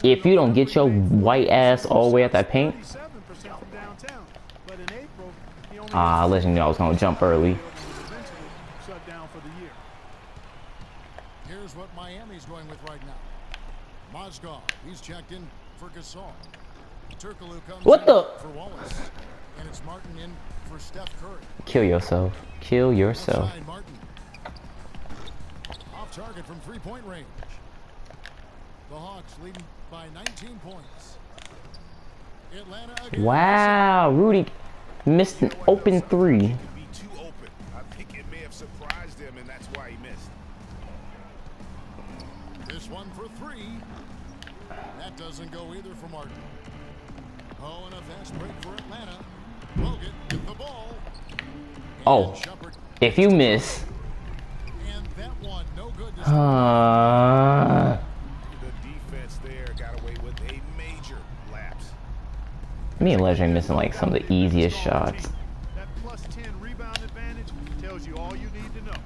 If you don't get your white ass all the way at that paint. Ah, letting you know I was gonna jump early. Here's what Miami's going with right now. Mozgov, he's checked in for Gasol. Turkoglu comes What the? for Wallace. And it's Martin in for Steph Curry. Kill yourself. Kill yourself. Outside Martin. Off target from three-point range. The Hawks leading by 19 points. Atlanta again. Wow, Rudy missed an open three. This one for three. That doesn't go either for Martin. Oh, and a fast break for Atlanta. Logan with the ball. Oh, if you miss. And that one, no good. The defense there got away with a major lapse. Me and Ledger missing like some of the easiest shots. That plus 10 rebound advantage tells you all you need to know.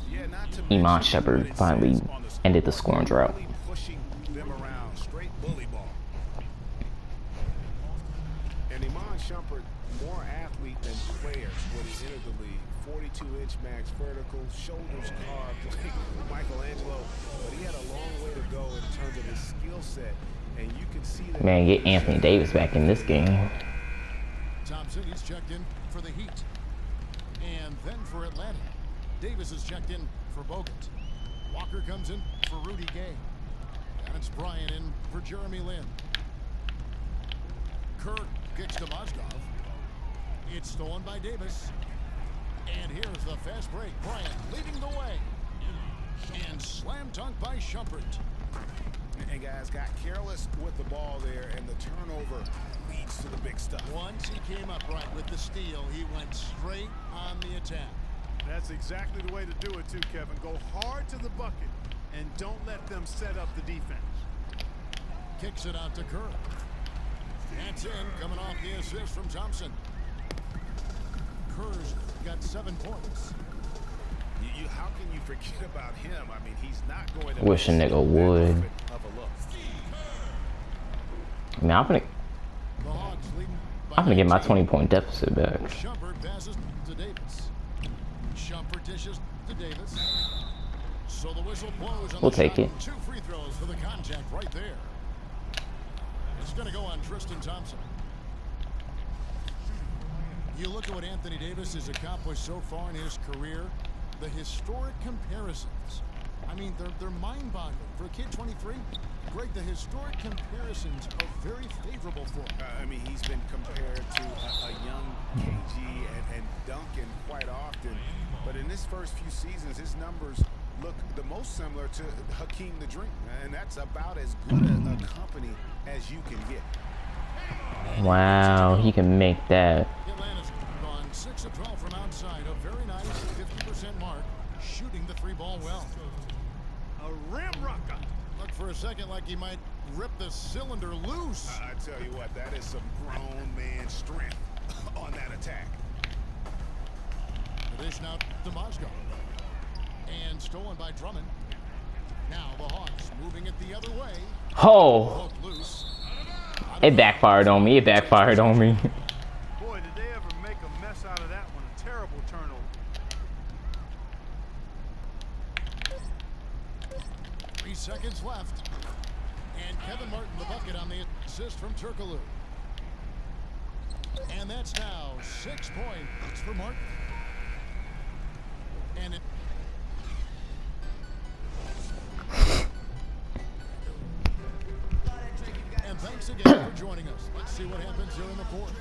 Yeah, not to Iman Shumpert finally ended the scoring drought. Pushing them around, straight bully ball. And Iman Shumpert, more athlete than player when he entered the league. 42-inch max vertical, shoulders carved like Michelangelo, but he had a long way to go in terms of his skill set, and you can see that. Man, get Anthony Davis back in this game. Thompson, he's checked in for the Heat. And then for Atlanta, Davis is checked in for Bogut. Walker comes in for Rudy Gay. And it's Bryant in for Jeremy Lin. Kerr kicks to Mozgov. It's stolen by Davis. And here's the fast break. Bryant leading the way. And slam dunk by Shumpert. And guys got careless with the ball there, and the turnover leads to the big stuff. Once he came up right with the steal, he went straight on the attack. That's exactly the way to do it too, Kevin. Go hard to the bucket and don't let them set up the defense. Kicks it out to Kerr. That's in, coming off the assist from Thompson. Kerr's got 7 points. How can you forget about him? I mean, he's not going to Wish a nigga would. I mean, I'm gonna get my 20-point deficit back. Shumpert passes to Davis. Shumpert dishes to Davis. So the whistle blows on We'll the take shot. it. 2 free throws for the contact right there. It's going to go on Tristan Thompson. You look at what Anthony Davis has accomplished so far in his career, the historic comparisons. I mean, they're mind-boggling. For a kid 23, Greg, the historic comparisons are very favorable for him. I mean, he's been compared to a young KG and Duncan quite often. But in his first few seasons, his numbers look the most similar to Hakeem the Dream. And that's about as good a company as you can get. Wow, he can make that. Atlanta's gone 6 of 12 from outside. A very nice 50% mark. Shooting the 3-ball well. A rim rocker. Looked for a second like he might rip the cylinder loose. I tell you what, that is some grown man strength on that attack. Dish now to Mozgov. And stolen by Drummond. Now the Hawks moving it the other way. Oh, Hook loose. it backfired on me. It backfired on me. Boy, did they ever make a mess out of that one. A terrible turnover. 3 seconds left. And Kevin Martin the bucket on the assist from Turkoglu. And that's now 6 points for Martin. And it and thanks again for joining us. Let's see what happens here in the fourth.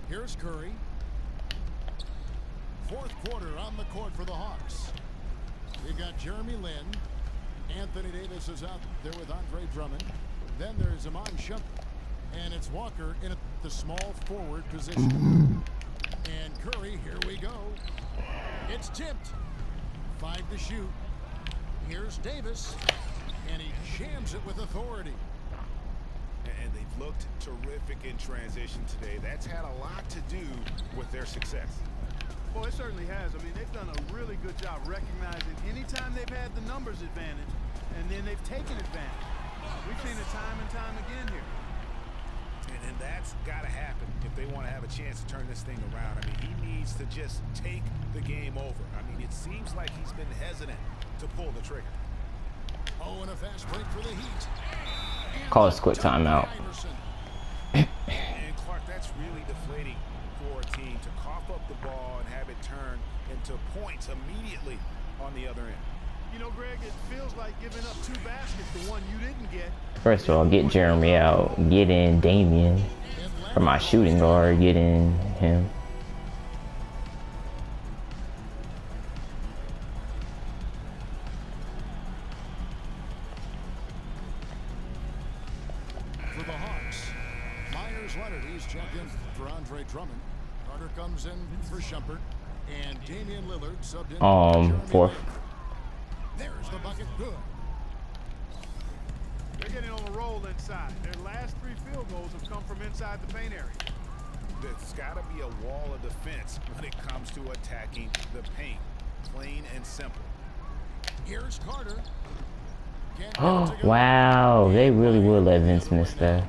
Here's Curry. Fourth quarter on the court for the Hawks. We got Jeremy Lin. Anthony Davis is out there with Andre Drummond. Then there's Iman Shumpert. And it's Walker in the small forward position. And Curry, here we go. It's tipped. 5 to shoot. Here's Davis. And he jams it with authority. And they've looked terrific in transition today. That's had a lot to do with their success. Well, it certainly has. I mean, they've done a really good job recognizing anytime they've had the numbers advantage, and then they've taken advantage. We've seen it time and time again here. And that's got to happen if they want to have a chance to turn this thing around. I mean, he needs to just take the game over. I mean, it seems like he's been hesitant to pull the trigger. Oh, and a fast break for the Heat. Call us quick timeout. And Clark, that's really deflating for a team to cough up the ball and have it turn into points immediately on the other end. You know, Greg, it feels like giving up 2 baskets to one you didn't get. First of all, get Jeremy out. Get in Damian. For my shooting guard, get in him. For the Hawks, Myers Leonard, he's checked in for Andre Drummond. Carter comes in for Shumpert. And Damian Lillard subbed in for Jeremy Fourth. Lin. There's the bucket, good. They're getting on a roll inside. Their last 3 field goals have come from inside the paint area. There's got to be a wall of defense when it comes to attacking the paint. Plain and simple. Here's Carter. Can't get it Oh, to go. wow. They really would let Vince miss that.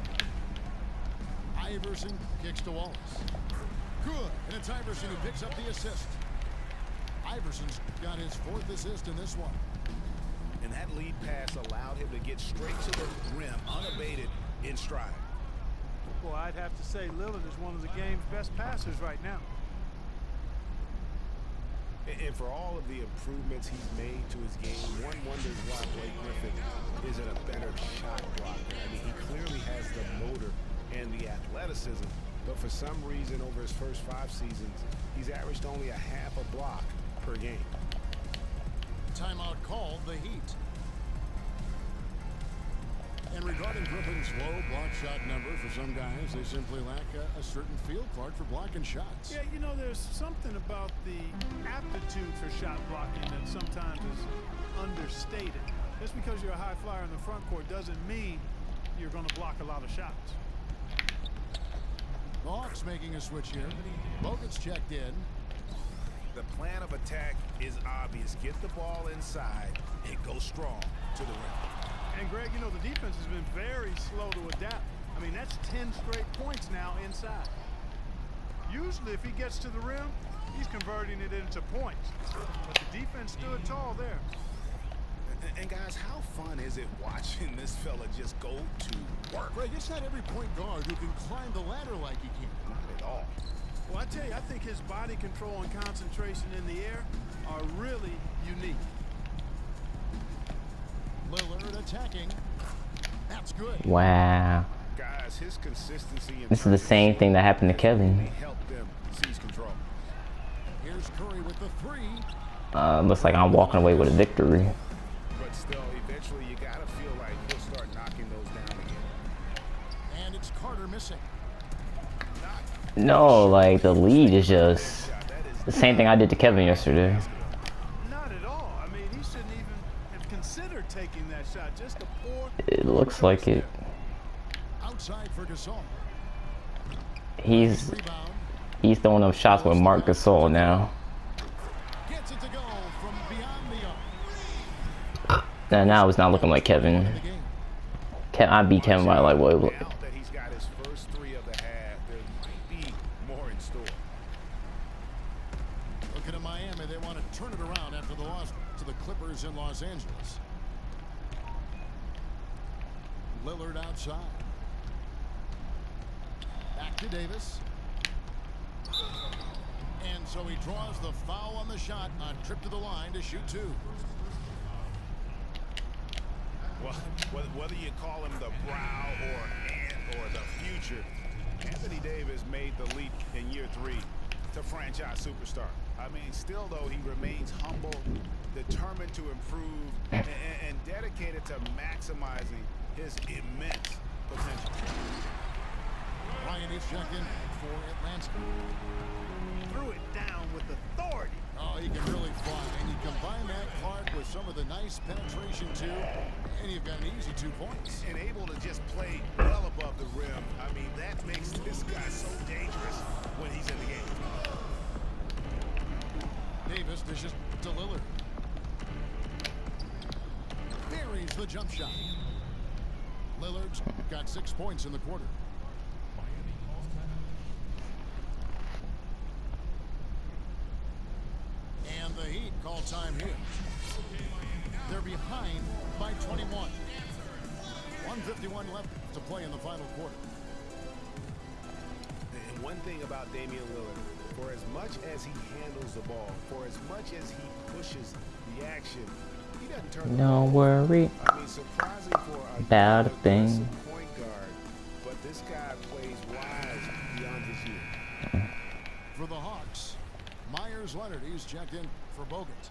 Iverson kicks to Wallace. Good, and it's Iverson who picks up the assist. Iverson's got his 4th assist in this one. And that lead pass allowed him to get straight to the rim, unabated in stride. Well, I'd have to say Lillard is one of the game's best passers right now. And for all of the improvements he's made to his game, one wonders why Blake Griffin isn't a better shot blocker. I mean, he clearly has the motor and the athleticism, but for some reason over his first 5 seasons, he's averaged only a half a block per game. Timeout called the Heat. And regarding Griffin's low block shot number, for some guys, they simply lack a certain field, Clark, for blocking shots. Yeah, you know, there's something about the aptitude for shot blocking that sometimes is understated. Just because you're a high flyer in the front court doesn't mean you're going to block a lot of shots. The Hawks making a switch here. Bogut's checked in. The plan of attack is obvious. Get the ball inside and go strong to the rim. And Greg, you know, the defense has been very slow to adapt. I mean, that's 10 straight points now inside. Usually if he gets to the rim, he's converting it into points. But the defense stood tall there. And guys, how fun is it watching this fella just go to work? Greg, it's not every point guard who can climb the ladder like he can. Not at all. Well, I tell you, I think his body control and concentration in the air are really unique. Lillard attacking. That's good. Wow. Guys, his consistency in This is the same thing that happened to Kevin. helped them seize control. Here's Curry with the 3. Looks like I'm walking away with a victory. But still, eventually you gotta feel like he'll start knocking those down again. And it's Carter missing. No, like the lead is just the same thing I did to Kevin yesterday. Not at all. I mean, he shouldn't even have considered taking that shot. Just a poor. It looks like it. Outside for Gasol. He's Rebound. throwing up shots with Marc Gasol now. Gets it to go from beyond the arc. Now it's not looking like Kevin. The game. I beat Kevin by like what? Now that he's got his first 3 of the half, there might be more in store. Looking at Miami, they want to turn it around after the loss to the Clippers in Los Angeles. Lillard outside. Back to Davis. And so he draws the foul on the shot on trip to the line to shoot 2. Well, whether you call him the brow or ant or the future, Anthony Davis made the leap in year 3 to franchise superstar. I mean, still though, he remains humble, determined to improve, and dedicated to maximizing his immense potential. Ryan, Davis check in for Atlanta. Threw it down with authority. Oh, he can really fly. And you combine that, Clark, with some of the nice penetration, too, and you've got an easy 2 points. And able to just play well above the rim. I mean, that makes this guy so dangerous when he's in the game. Davis dishes to Lillard. Buries the jump shot. Lillard's got 6 points in the quarter. And the Heat call time here. They're behind by 21. 1:51 left to play in the final quarter. And one thing about Damian Lillard, for as much as he handles the ball, for as much as he pushes the action, he doesn't turn the ball Don't over. worry I mean, surprising for about a thing. aggressive point guard, but this guy plays wise beyond his years. For the Hawks, Myers Leonard, he's checked in for Bogut.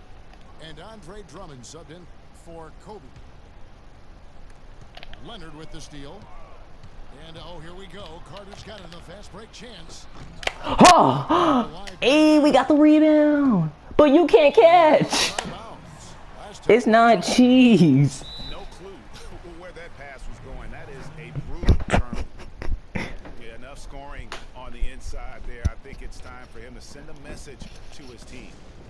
And Andre Drummond subbed in for Kobe. Leonard with the steal. And oh, here we go. Carter's got it in a fast break chance. Oh, hey, we got the rebound, but you can't catch. Out of bounds. Last time- It's not cheese. No clue where that pass was going. That is a brutal turnover. Yeah, enough scoring on the inside there. I think it's time for him to send a message to his team.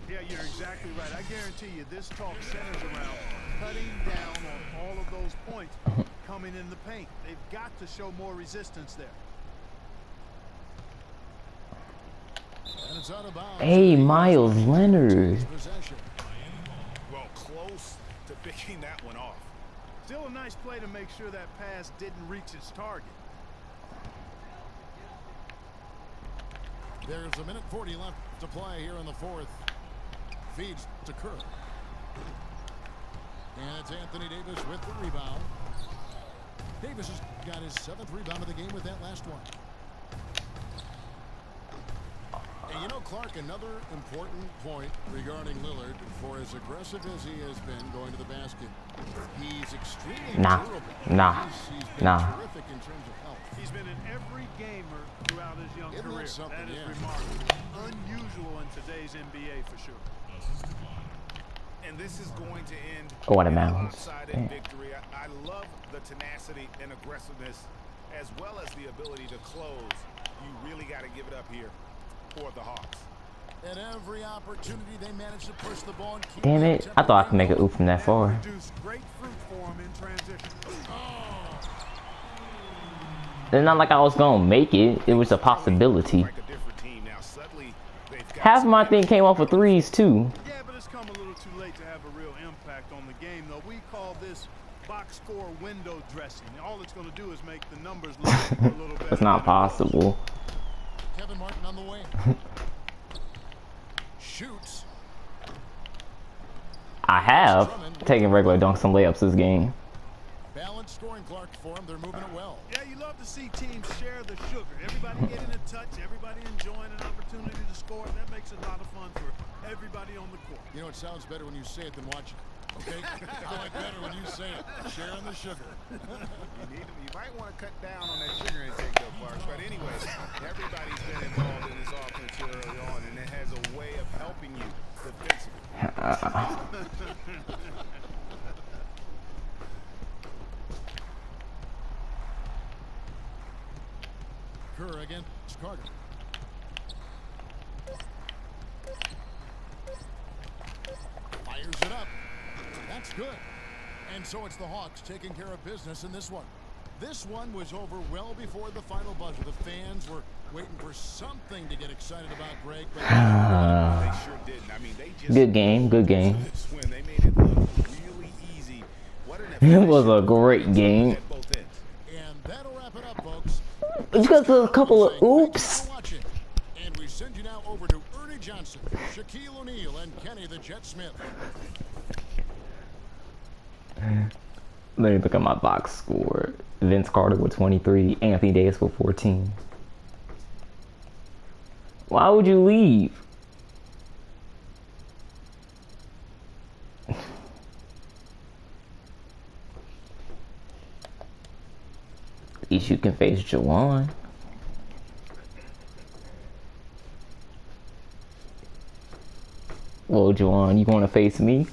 Yeah, you're exactly right. I guarantee you this talk centers around cutting down on all of those points coming in the paint. They've got to show more resistance there. And it's out of bounds. Hey, Miles Leonard. Possession. Well, close to picking that one off. Still a nice play to make sure that pass didn't reach its target. There's a minute 40 left to play here in the fourth. Feeds to Kerr. And it's Anthony Davis with the rebound. Davis has got his 7th rebound of the game with that last one. And you know, Clark, another important point regarding Lillard, for as aggressive as he has been going to the basket, he's extremely durable. He's been terrific in terms of health. He's been in every gamer throughout his young Isn't that career. something? That is Yeah. remarkable. Unusual in today's NBA for sure. And this is going to end Go out of in a bounds. lopsided Yeah. victory. I love the tenacity and aggressiveness, as well as the ability to close. You really got to give it up here for the Hawks. At every opportunity, they managed to push the ball and keep Damn the it! I thought I could make a oop from that far. Produced great fruit for him in transition. It's not like I was gonna make it. It was a possibility. Like a different team now. Suddenly, they've got Half of my thing came off of threes too. Yeah, but it's come a little too late to have a real impact on the game, though. We call this box score window dressing. All it's going to do is make the numbers look a little better. That's not than it was. possible. Kevin Martin on the wing. Shoots. I have taken regular dunks and layups this game. Balanced scoring, Clark, for him. They're moving it well. Yeah, you love to see teams share the sugar. Everybody getting a touch, everybody enjoying an opportunity to score. That makes it a lot of fun for everybody on the court. You know, it sounds better when you say it than watch it. Okay? I like better when you say it. Sharing the sugar. You might want to cut down on that sugar intake, though, Clark. But anyway, everybody's been involved in this offense here early on, and it has a way of helping you defensively. Kerr against Carter. Fires it up. That's good. And so it's the Hawks taking care of business in this one. This one was over well before the final buzzer. The fans were waiting for something to get excited about, Greg. But They sure didn't. I mean, they just Good game, good game. this win. They made it look really easy. What an It was a great game. at both ends. and that'll wrap it up, folks. It's just a couple of Thank you oops. for watching. And we send you now over to Ernie Johnson, Shaquille O'Neal, and Kenny the Jet Smith. Let me look at my box score. Vince Carter with 23, Anthony Davis with 14. Why would you leave? At least you can face Jawan. Well, Juwan, you want to face me?